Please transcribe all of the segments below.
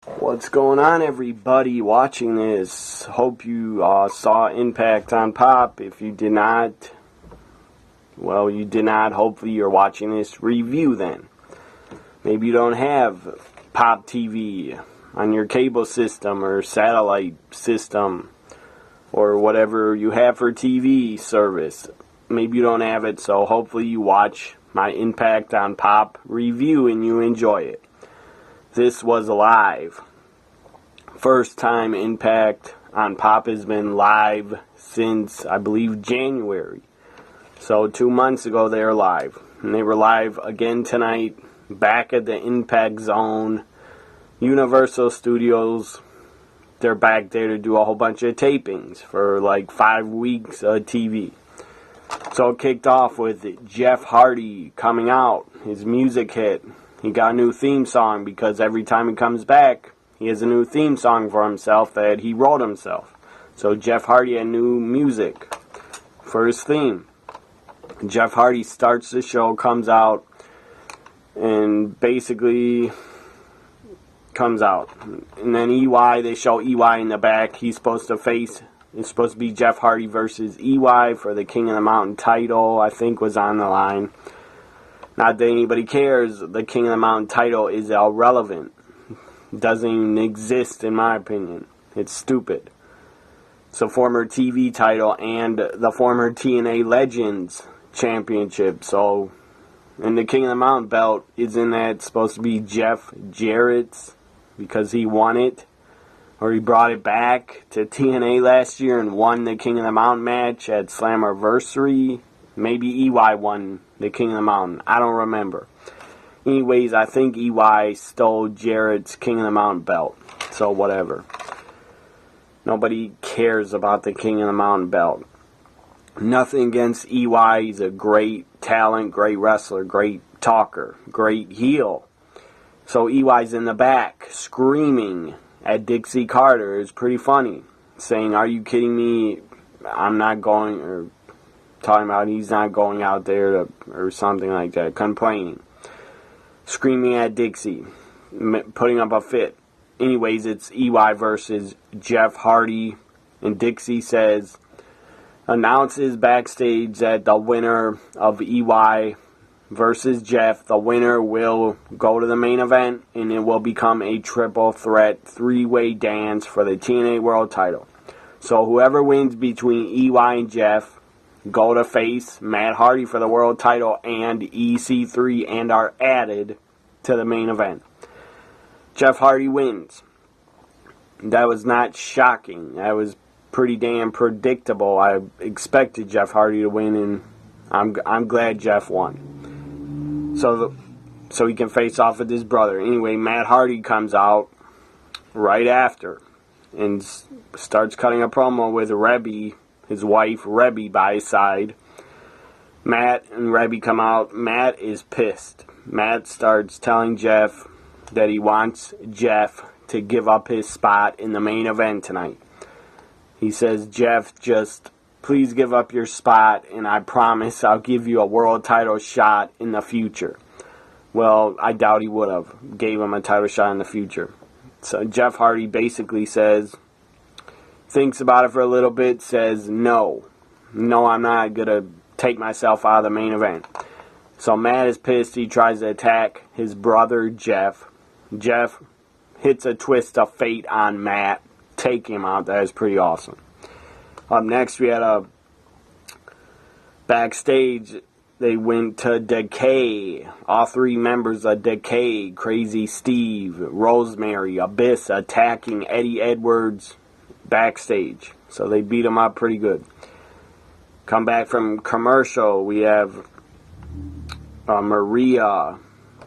What's going on, everybody watching this? Hope you saw Impact on Pop. If you did not, well, you did not. Hopefully you're watching this review then. Maybe you don't have Pop TV on your cable system or satellite system or whatever you have for TV service. Maybe you don't have it, so hopefully you watch my Impact on Pop review and you enjoy it. This was live. First time Impact on Pop has been live since, I believe, January. So 2 months ago they were live. And they were live again tonight, back at the Impact Zone, Universal Studios. They're back there to do a whole bunch of tapings for like 5 weeks of TV. So it kicked off with Jeff Hardy coming out, his music hit. He got a new theme song because every time he comes back, he has a new theme song for himself that he wrote himself. So Jeff Hardy had new music for his theme. Jeff Hardy starts the show, comes out, and basically comes out. And then EY, they show EY in the back. He's supposed to face, it's supposed to be Jeff Hardy versus EY for the King of the Mountain title, I think was on the line. Not that anybody cares. The King of the Mountain title is irrelevant. Doesn't even exist in my opinion. It's stupid. It's a former TV title and the former TNA Legends Championship. So, and the King of the Mountain belt, isn't that supposed to be Jeff Jarrett's because he won it? Or he brought it back to TNA last year and won the King of the Mountain match at Slammiversary? Maybe EY won the King of the Mountain. I don't remember. Anyways, I think EY stole Jarrett's King of the Mountain belt. So whatever. Nobody cares about the King of the Mountain belt. Nothing against EY. He's a great talent, great wrestler, great talker, great heel. So EY's in the back screaming at Dixie Carter. It's pretty funny. Saying, "Are you kidding me? I'm not going," or talking about he's not going out there to, or something like that, complaining, screaming at Dixie, putting up a fit. Anyways, it's EY versus Jeff Hardy, and Dixie announces backstage that the winner of EY versus Jeff, the winner will go to the main event, and it will become a triple threat, three-way dance for the TNA World title. So whoever wins between EY and Jeff go to face Matt Hardy for the world title and EC3 and are added to the main event. Jeff Hardy wins. That was not shocking. That was pretty damn predictable. I expected Jeff Hardy to win, and I'm glad Jeff won. So he can face off with his brother. Anyway, Matt Hardy comes out right after and starts cutting a promo with Rebby, his wife, Rebby, by his side. Matt and Rebby come out. Matt is pissed. Matt starts telling Jeff that he wants Jeff to give up his spot in the main event tonight. He says, "Jeff, just please give up your spot, and I promise I'll give you a world title shot in the future." Well, I doubt he would have gave him a title shot in the future. So Jeff Hardy basically thinks about it for a little bit, says, no, I'm not going to take myself out of the main event. So Matt is pissed. He tries to attack his brother, Jeff. Jeff hits a twist of fate on Matt, take him out. That is pretty awesome. Up next, we had a backstage. They went to Decay. All three members of Decay, Crazy Steve, Rosemary, Abyss, attacking Eddie Edwards backstage. So they beat him up pretty good. Come back from commercial. We have Maria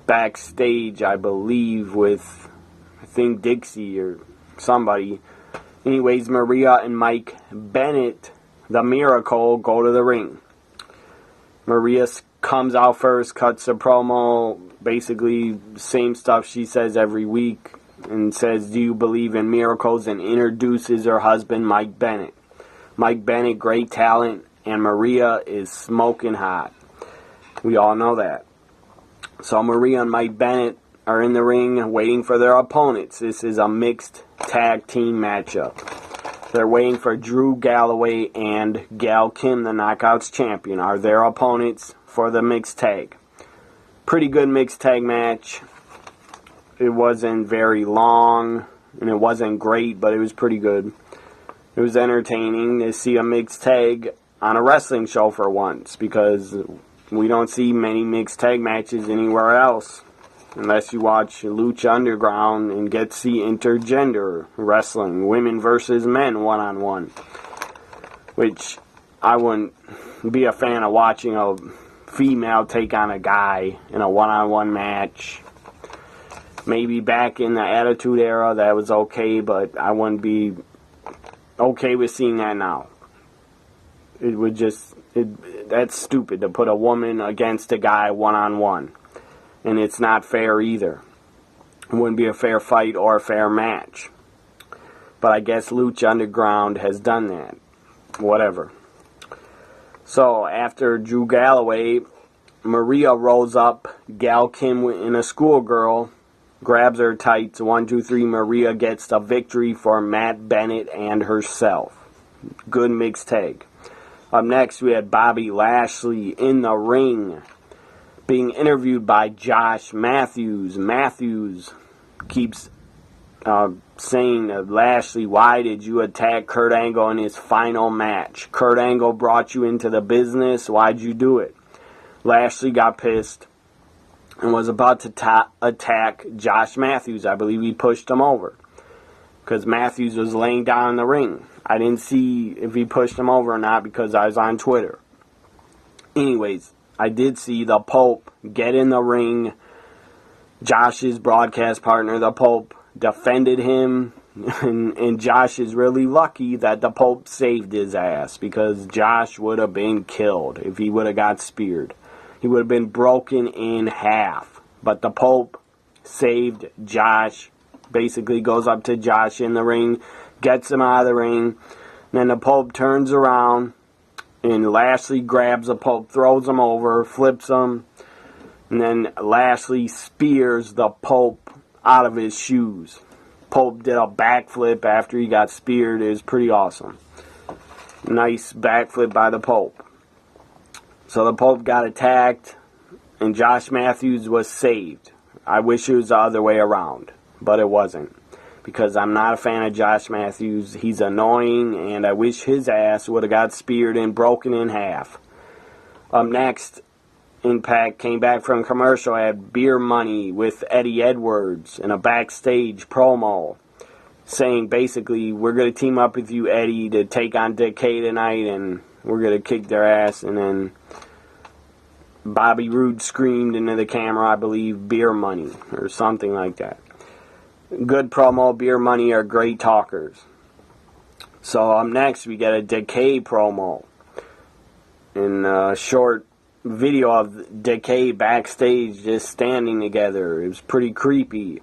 backstage, I believe, with, I think, Dixie or somebody. Anyways, Maria and Mike Bennett, the Miracle, go to the ring. Maria comes out first, cuts a promo, basically same stuff she says every week, and says, "Do you believe in miracles?" and introduces her husband, Mike Bennett. Mike Bennett, great talent, and Maria is smoking hot. We all know that. So Maria and Mike Bennett are in the ring waiting for their opponents. This is a mixed tag team matchup. They're waiting for Drew Galloway and Gail Kim, the Knockouts champion, are their opponents for the mixed tag. Pretty good mixed tag match. It wasn't very long, and it wasn't great, but it was pretty good. It was entertaining to see a mixed tag on a wrestling show for once, because we don't see many mixed tag matches anywhere else, unless you watch Lucha Underground and get to see intergender wrestling, women versus men one-on-one, which I wouldn't be a fan of watching a female take on a guy in a one-on-one match. Maybe back in the Attitude Era that was okay, but I wouldn't be okay with seeing that now. It would just, that's stupid to put a woman against a guy one-on-one. And it's not fair either. It wouldn't be a fair fight or a fair match. But I guess Lucha Underground has done that. Whatever. So, after Drew Galloway, Maria rolls up Gal Kim in a schoolgirl, grabs her tights, 1, 2, 3, Maria gets the victory for Matt Bennett and herself. Good mixed tag. Up next, we had Bobby Lashley in the ring, being interviewed by Josh Matthews. Matthews keeps saying to Lashley, why did you attack Kurt Angle in his final match? Kurt Angle brought you into the business. Why'd you do it? Lashley got pissed and was about to attack Josh Matthews. I believe he pushed him over because Matthews was laying down in the ring. I didn't see if he pushed him over or not because I was on Twitter. Anyways, I did see the Pope get in the ring. Josh's broadcast partner, the Pope, defended him. And Josh is really lucky that the Pope saved his ass, because Josh would have been killed if he would have got speared. He would have been broken in half. But the Pope saved Josh. Basically goes up to Josh in the ring, gets him out of the ring. Then the Pope turns around, and Lashley grabs the Pope, throws him over, flips him, and then Lashley spears the Pope out of his shoes. Pope did a backflip after he got speared. It was pretty awesome. Nice backflip by the Pope. So the Pope got attacked, and Josh Matthews was saved. I wish it was the other way around, but it wasn't, because I'm not a fan of Josh Matthews. He's annoying, and I wish his ass would have got speared and broken in half. Up next, Impact came back from commercial, had Beer Money with Eddie Edwards in a backstage promo, saying basically, we're going to team up with you, Eddie, to take on Decay tonight, and we're going to kick their ass. And then Bobby Roode screamed into the camera, I believe, Beer Money, or something like that. Good promo. Beer Money are great talkers. So up next, we get a Decay promo. In a short video of Decay backstage just standing together. It was pretty creepy.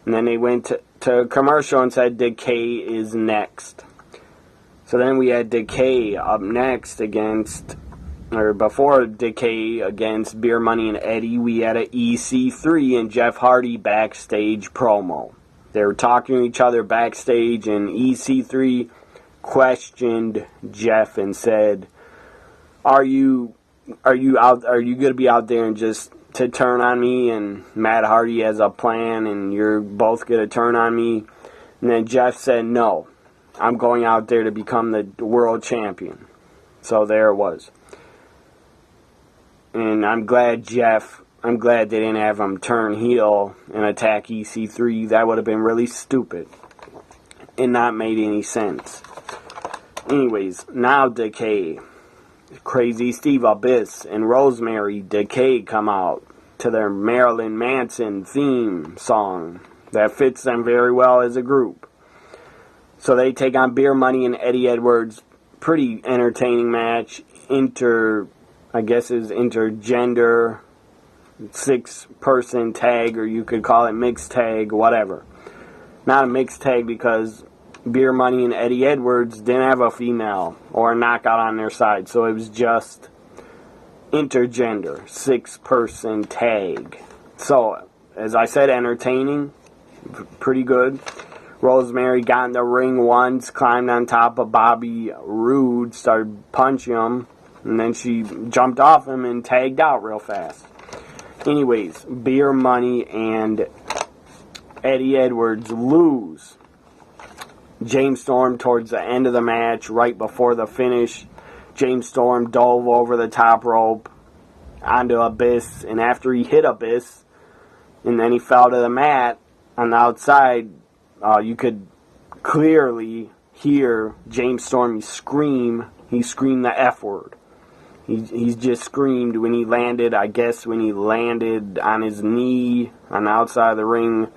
And then they went to commercial and said Decay is next. So then we had Decay up next against, or before Decay against Beer Money and Eddie, we had a EC3 and Jeff Hardy backstage promo. They were talking to each other backstage, and EC3 questioned Jeff and said, Are you going to be out there and just to turn on me? And Matt Hardy has a plan, and you're both going to turn on me? And then Jeff said, no, I'm going out there to become the world champion. So there it was. And I'm glad they didn't have him turn heel and attack EC3. That would have been really stupid and not made any sense. Anyways, now Decay. Crazy Steve Abyss and Rosemary Decay come out to their Marilyn Manson theme song that fits them very well as a group. So they take on Beer Money and Eddie Edwards. Pretty entertaining match. I guess is intergender, 6-person tag, or you could call it mixed tag, whatever. Not a mixed tag because Beer Money and Eddie Edwards didn't have a female or a knockout on their side, so it was just intergender, 6-person tag. So as I said, entertaining. Pretty good. Rosemary got in the ring once, climbed on top of Bobby Roode, started punching him, and then she jumped off him and tagged out real fast. Anyways, Beer Money and Eddie Edwards lose. James Storm towards the end of the match, right before the finish, James Storm dove over the top rope onto Abyss, and after he hit Abyss, and then he fell to the mat on the outside, you could clearly hear James Storm scream. He screamed the F word. He just screamed when he landed, I guess when he landed on his knee on the outside of the ring,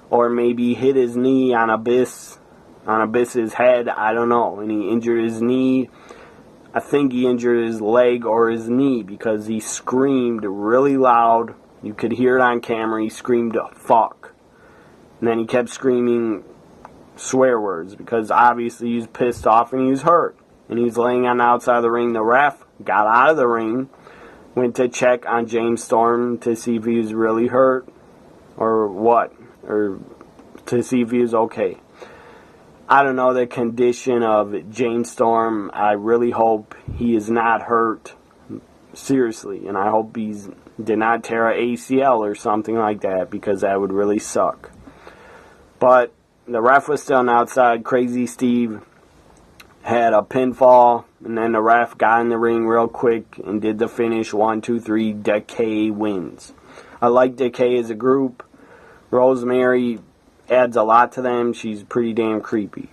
or maybe hit his knee on Abyss's head, I don't know, and he injured his knee. I think he injured his leg or his knee because he screamed really loud. You could hear it on camera. He screamed, fuck. And then he kept screaming swear words because obviously he was pissed off and he was hurt. And he was laying on the outside of the ring. The ref got out of the ring, went to check on James Storm to see if he was really hurt or what, or to see if he was okay. I don't know the condition of James Storm. I really hope he is not hurt, seriously, and I hope he did not tear an ACL or something like that, because that would really suck. But the ref was still on the outside. Crazy Steve had a pinfall, and then the ref got in the ring real quick and did the finish. 1, 2, 3, Decay wins. I like Decay as a group. Rosemary adds a lot to them. She's pretty damn creepy.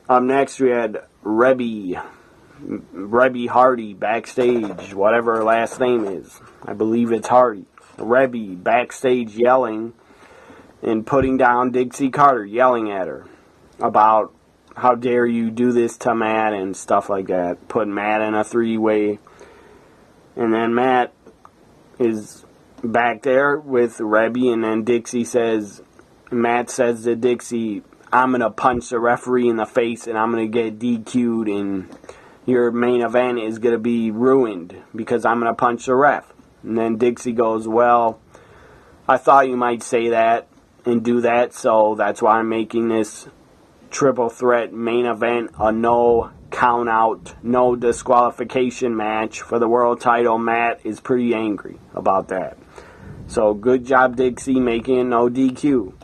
Up next, we had Rebby Hardy backstage, whatever her last name is. I believe it's Hardy. Rebby backstage yelling and putting down Dixie Carter, yelling at her about how dare you do this to Matt and stuff like that. Putting Matt in a three-way. And then Matt is back there with Rebby, and then Matt says to Dixie, I'm going to punch the referee in the face and I'm going to get DQ'd and your main event is going to be ruined because I'm going to punch the ref. And then Dixie goes, well, I thought you might say that and do that, so that's why I'm making this triple threat main event a no count out, no disqualification match for the world title. Matt is pretty angry about that. So good job, Dixie, making no DQ.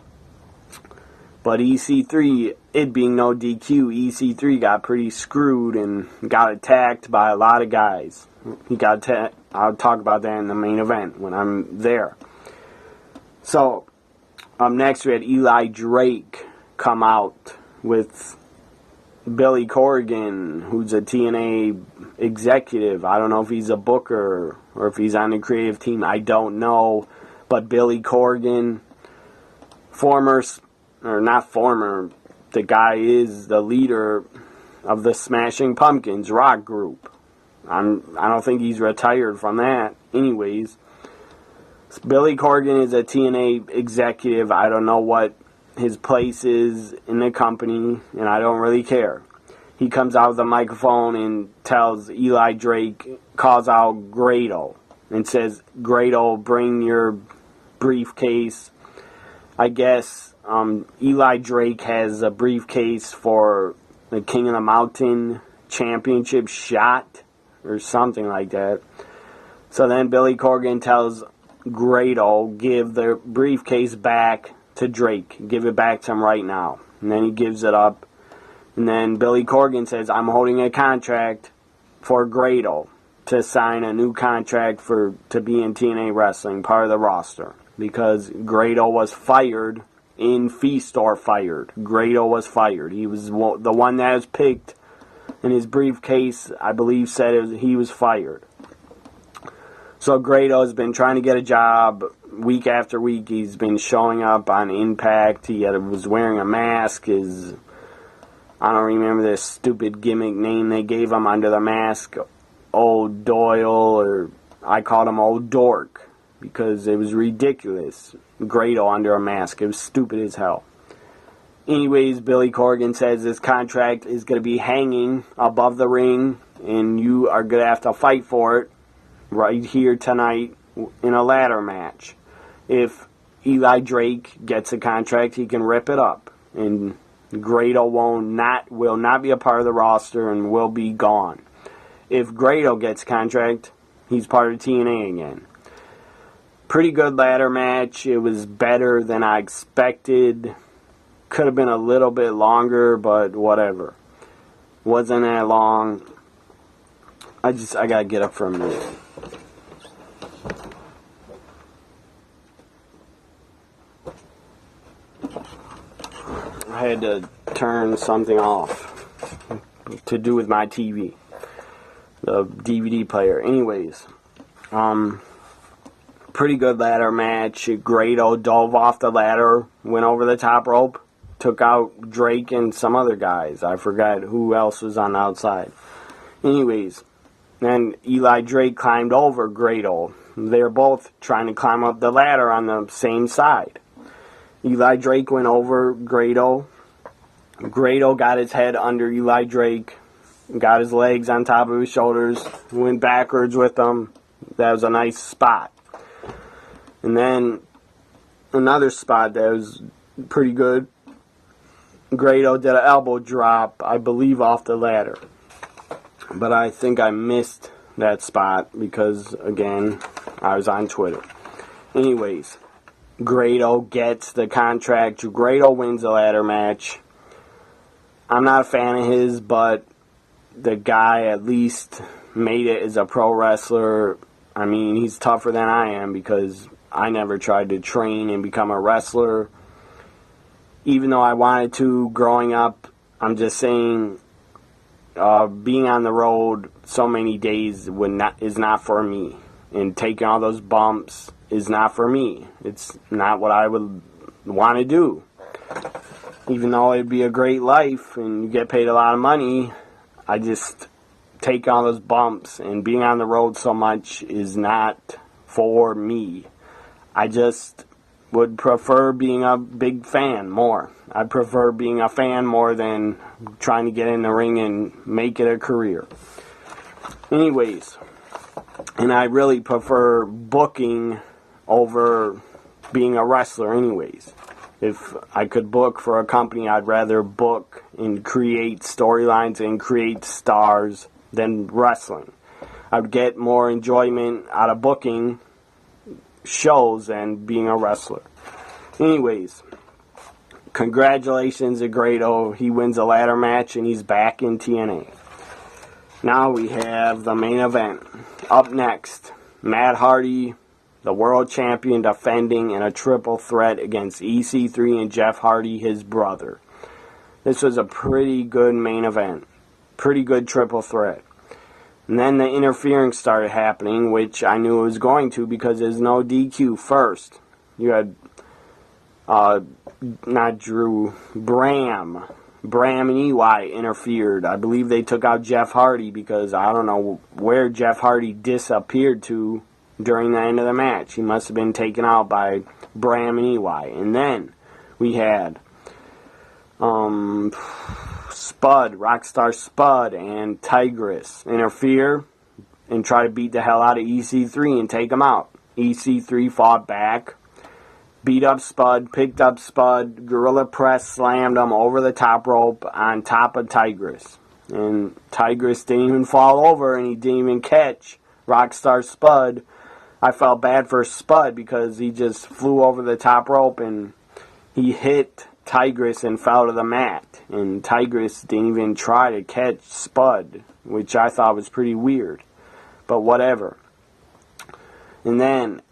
But EC3, it being no DQ, EC3 got pretty screwed and got attacked by a lot of guys. I'll talk about that in the main event when I'm there. So, next we had Eli Drake come out with Billy Corgan, who's a TNA executive. I don't know if he's a booker or if he's on the creative team. I don't know. But Billy Corgan, the guy is the leader of the Smashing Pumpkins rock group. I don't think he's retired from that. Anyways, Billy Corgan is a TNA executive. I don't know what his place is in the company, and I don't really care. He comes out with a microphone and tells Eli Drake, calls out Grado, and says, Grado, bring your briefcase. I guess Eli Drake has a briefcase for the King of the Mountain championship shot or something like that. So then Billy Corgan tells Grado, give the briefcase back to Drake. Give it back to him right now. And then he gives it up. And then Billy Corgan says, I'm holding a contract for Grado to sign a new contract to be in TNA Wrestling, part of the roster. Because Grado was fired in Feast or fired. Grado was fired. He was the one that was picked, and his briefcase, I believe, said he was fired. So Grado has been trying to get a job week after week. He's been showing up on Impact. He was wearing a mask. I don't remember this stupid gimmick name they gave him under the mask. Old Doyle, or I called him Old Dork, because it was ridiculous. Grado under a mask. It was stupid as hell. Anyways, Billy Corgan says this contract is going to be hanging above the ring, and you are going to have to fight for it right here tonight in a ladder match. If Eli Drake gets a contract, he can rip it up. And Grado will not be a part of the roster and will be gone. If Grado gets a contract, he's part of TNA again. Pretty good ladder match. It was better than I expected. Could have been a little bit longer, but whatever. Wasn't that long. I gotta get up for a minute. I had to turn something off to do with my TV. The DVD player. Anyways. Pretty good ladder match. Grado dove off the ladder, went over the top rope, took out Drake and some other guys. I forgot who else was on the outside. Anyways, then Eli Drake climbed over Grado. They're both trying to climb up the ladder on the same side. Eli Drake went over Grado. Grado got his head under Eli Drake, got his legs on top of his shoulders, went backwards with them. That was a nice spot. And then another spot that was pretty good. Grado did an elbow drop, I believe, off the ladder. But I think I missed that spot because, again, I was on Twitter. Anyways, Grado gets the contract. Grado wins the ladder match. I'm not a fan of his, but the guy at least made it as a pro wrestler. I mean, he's tougher than I am because I never tried to train and become a wrestler. Even though I wanted to growing up, I'm just saying being on the road so many days is not for me. And taking all those bumps is not for me. It's not what I would want to do. Even though it'd be a great life and you get paid a lot of money, I just take all those bumps, and being on the road so much is not for me. I just would prefer being a big fan more. I prefer being a fan more than trying to get in the ring and make it a career. Anyways, and I really prefer booking over being a wrestler anyways. If I could book for a company, I'd rather book and create storylines and create stars than wrestling. I would get more enjoyment out of booking shows than being a wrestler. Anyways, congratulations to Grado. He wins a ladder match and he's back in TNA. Now we have the main event. Up next, Matt Hardy, the world champion, defending in a triple threat against EC3 and Jeff Hardy, his brother. This was a pretty good main event. Pretty good triple threat. And then the interference started happening, which I knew it was going to because there's no DQ first. You had, not Drew, Bram and EY interfered. I believe they took out Jeff Hardy because I don't know where Jeff Hardy disappeared to during the end of the match. He must have been taken out by Bram and EY. And then we had Spud, Rockstar Spud, and Tigress interfere and try to beat the hell out of EC3 and take him out. EC3 fought back, beat up Spud, picked up Spud, gorilla press slammed him over the top rope on top of Tigress. And Tigress didn't even fall over and he didn't even catch Rockstar Spud. I felt bad for Spud because he just flew over the top rope and he hit Tigress and fell to the mat. And Tigress didn't even try to catch Spud, which I thought was pretty weird. But whatever. And then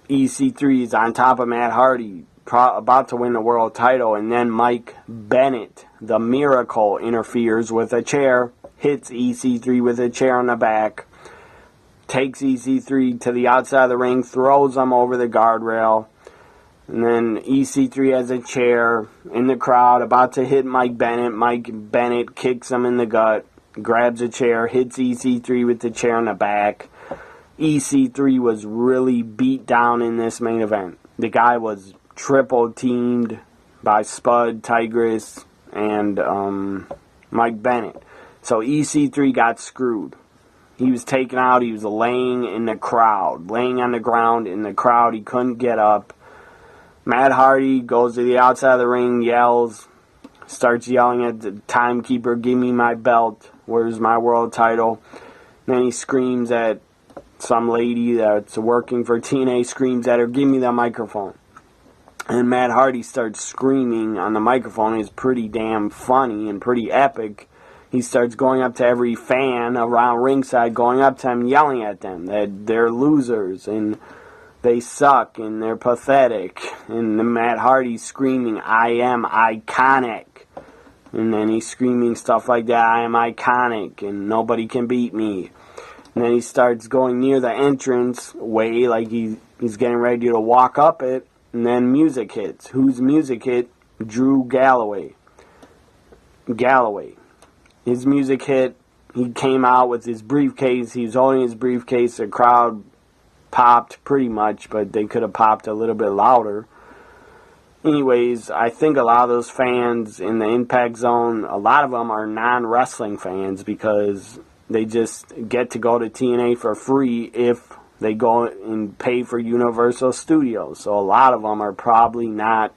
EC3 is on top of Matt Hardy, about to win the world title. And then Mike Bennett, the Miracle, interferes with a chair, hits EC3 with a chair on the back, takes EC3 to the outside of the ring, throws him over the guardrail. And then EC3 has a chair in the crowd, about to hit Mike Bennett. Mike Bennett kicks him in the gut, grabs a chair, hits EC3 with the chair in the back. EC3 was really beat down in this main event. The guy was triple teamed by Spud, Tigress, and Mike Bennett. So EC3 got screwed. He was taken out. He was laying in the crowd, laying on the ground in the crowd. He couldn't get up. Matt Hardy goes to the outside of the ring, yells, starts yelling at the timekeeper, "Give me my belt. Where's my world title?" And then he screams at some lady that's working for TNA, screams at her, "Give me the microphone." And Matt Hardy starts screaming on the microphone. It's pretty damn funny and pretty epic. He starts going up to every fan around ringside, going up to them, yelling at them that they're losers and they suck and they're pathetic. And Matt Hardy's screaming, "I am iconic." And then he's screaming stuff like that, "I am iconic and nobody can beat me." And then he starts going near the entrance way like he's getting ready to walk up it. And then music hits. Whose music hit? Drew Galloway. His music hit. He came out with his briefcase. He was holding his briefcase. The crowd popped pretty much, but they could have popped a little bit louder. Anyways, I think a lot of those fans in the Impact Zone, a lot of them are non-wrestling fans because they just get to go to TNA for free if they go and pay for Universal Studios. So a lot of them are probably not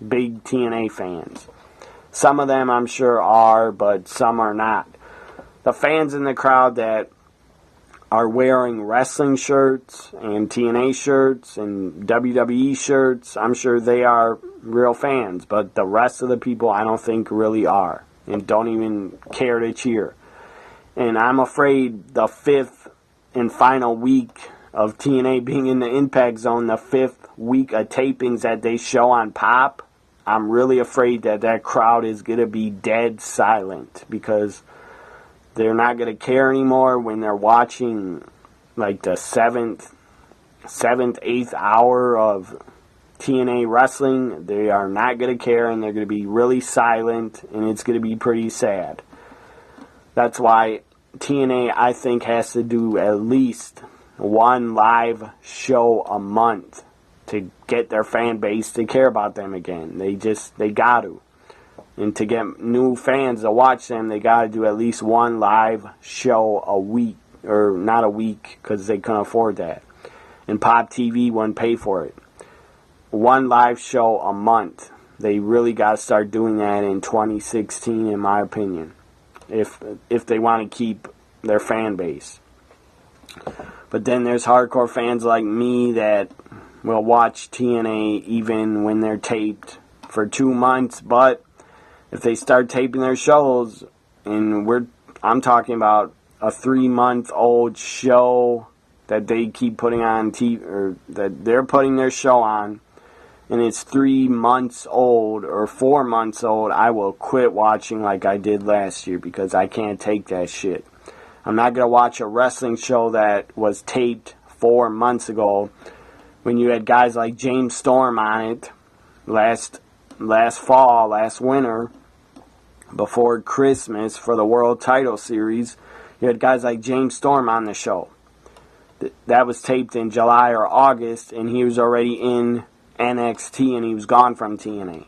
big TNA fans. Some of them I'm sure are, but some are not. The fans in the crowd that are wearing wrestling shirts and TNA shirts and WWE shirts, I'm sure they are real fans. But the rest of the people I don't think really are and don't even care to cheer. And I'm afraid the fifth and final week of TNA being in the Impact Zone, the fifth week of tapings that they show on Pop, I'm really afraid that crowd is going to be dead silent because they're not going to care anymore when they're watching like the seventh, eighth hour of TNA wrestling. They are not going to care and they're going to be really silent and it's going to be pretty sad. That's why TNA, I think, has to do at least one live show a month to get their fan base to care about them again. They got to. And to get new fans to watch them, they got to do at least one live show a week. Or not a week, because they couldn't afford that. And Pop TV wouldn't pay for it. One live show a month. They really got to start doing that in 2016, in my opinion. If they want to keep their fan base. But then there's hardcore fans like me that will watch TNA even when they're taped for 2 months. But if they start taping their shows, and I'm talking about a 3-month-old show that they keep putting on TV, or that they're putting their show on, and it's 3 months old or 4 months old, I will quit watching like I did last year because I can't take that shit. I'm not going to watch a wrestling show that was taped 4 months ago when you had guys like James Storm on it last winter before Christmas for the World Title Series. You had guys like James Storm on the show. That was taped in July or August, and he was already in NXT, and he was gone from TNA.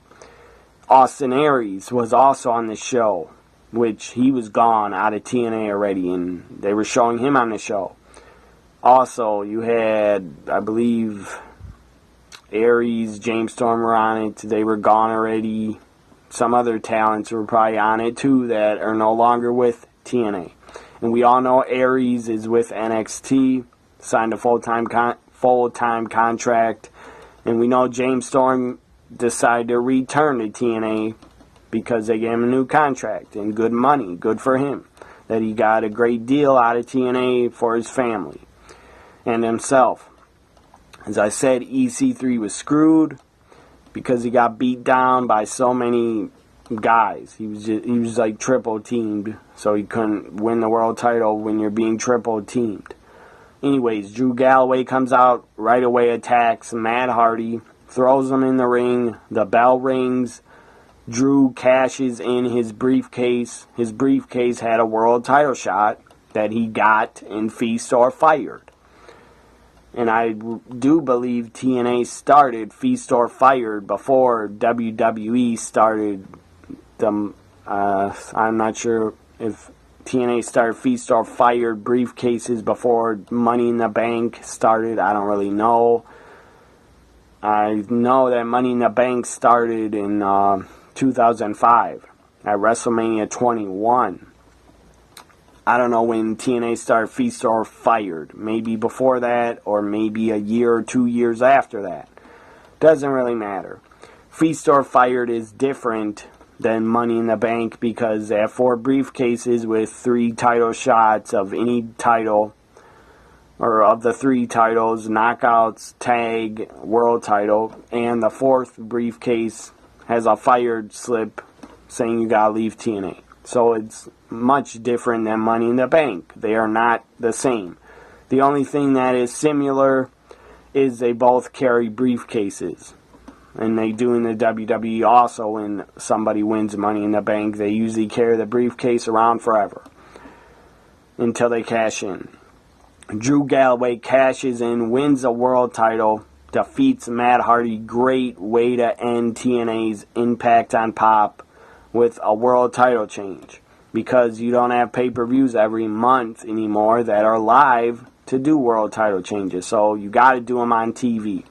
Austin Aries was also on the show, which he was gone out of TNA already, and they were showing him on the show. Also, you had, I believe, Aries, James Storm were on it. They were gone already. Some other talents were probably on it, too, that are no longer with TNA. And we all know Aries is with NXT, signed a full-time contract. And we know James Storm decided to return to TNA because they gave him a new contract and good money. Good for him. That he got a great deal out of TNA for his family and himself. As I said, EC3 was screwed because he got beat down by so many guys. He was like triple teamed, so he couldn't win the world title when you're being triple teamed. Anyways, Drew Galloway comes out right away, attacks Matt Hardy, throws him in the ring. The bell rings. Drew cashes in his briefcase. His briefcase had a world title shot that he got in Feast or Fired. And I do believe TNA started Feast or Fired before WWE started them. I'm not sure if TNA started Feast or Fired briefcases before Money in the Bank started. I don't really know. I know that Money in the Bank started in 2005 at WrestleMania 21. I don't know when TNA started Feast or Fired. Maybe before that, or maybe a year or 2 years after that. Doesn't really matter. Feast or Fired is different than Money in the Bank because they have 4 briefcases with 3 title shots of any title, or of the 3 titles, knockouts, tag, world title, and the 4th briefcase has a fired slip saying you gotta leave TNA. So it's much different than Money in the Bank. They are not the same. The only thing that is similar is they both carry briefcases. And they do in the WWE also when somebody wins Money in the Bank. They usually carry the briefcase around forever until they cash in. Drew Galloway cashes in, wins a world title, defeats Matt Hardy. Great way to end TNA's Impact on Pop with a world title change, because you don't have pay-per-views every month anymore that are live to do world title changes, so you got to do them on TV.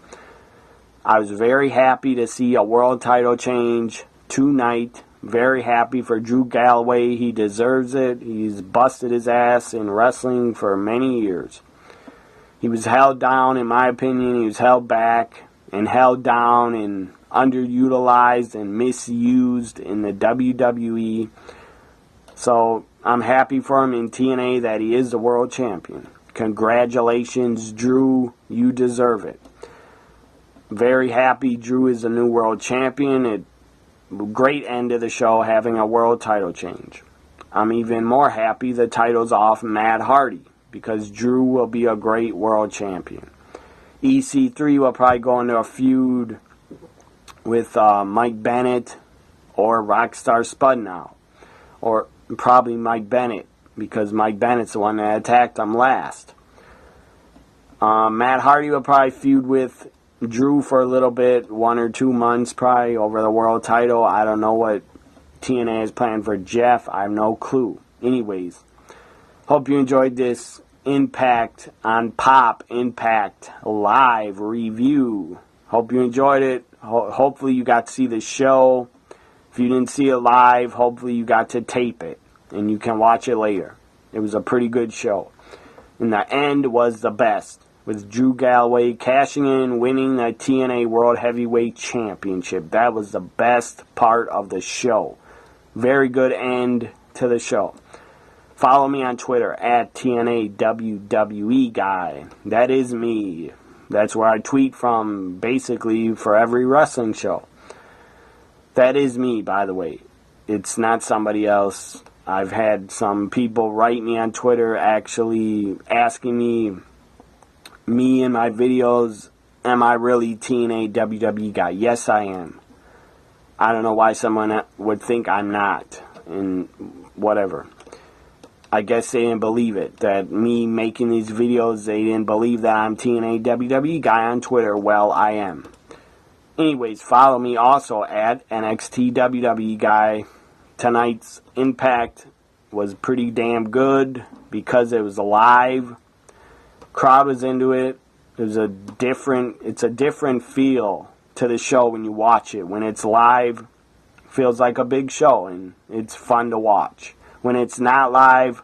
I was very happy to see a world title change tonight. Very happy for Drew Galloway. He deserves it. He's busted his ass in wrestling for many years. He was held down, in my opinion. He was held back and held down and underutilized and misused in the WWE. So I'm happy for him in TNA that he is the world champion. Congratulations, Drew. You deserve it. Very happy Drew is the new world champion. Great end of the show having a world title change. I'm even more happy the title's off Matt Hardy, because Drew will be a great world champion. EC3 will probably go into a feud with Mike Bennett or Rockstar Spud now. Or probably Mike Bennett, because Mike Bennett's the one that attacked him last. Matt Hardy will probably feud with Drew for a little bit, 1 or 2 months probably, over the world title. I don't know what TNA is planning for Jeff. I have no clue. Anyways, hope you enjoyed this Impact on Pop Impact live review. Hope you enjoyed it. Hopefully you got to see the show. If you didn't see it live, hopefully you got to tape it and you can watch it later. It was a pretty good show. And the end was the best, with Drew Galloway cashing in, winning the TNA World Heavyweight Championship. That was the best part of the show. Very good end to the show. Follow me on Twitter at TNA WWE Guy. That is me. That's where I tweet from basically for every wrestling show. That is me, by the way. It's not somebody else. I've had some people write me on Twitter actually asking me in my videos, am I really TNA WWE Guy? Yes, I am. I don't know why someone would think I'm not, and whatever. I guess they didn't believe it, that me making these videos, they didn't believe that I'm TNA WWE Guy on Twitter. Well, I am. Anyways, follow me also at NXT WWE Guy. Tonight's Impact was pretty damn good because it was live. Crowd was into it. It's a different feel to the show when you watch it. When it's live, it feels like a big show and it's fun to watch. When it's not live,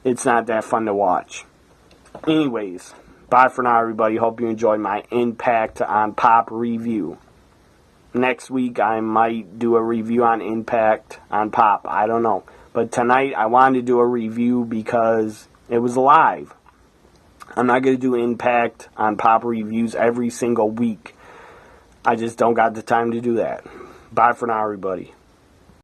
it's not that fun to watch. Anyways, bye for now, everybody. Hope you enjoyed my Impact on Pop review. Next week, I might do a review on Impact on Pop. I don't know. But tonight, I wanted to do a review because it was live. I'm not going to do Impact on Pop reviews every single week. I just don't got the time to do that. Bye for now, everybody.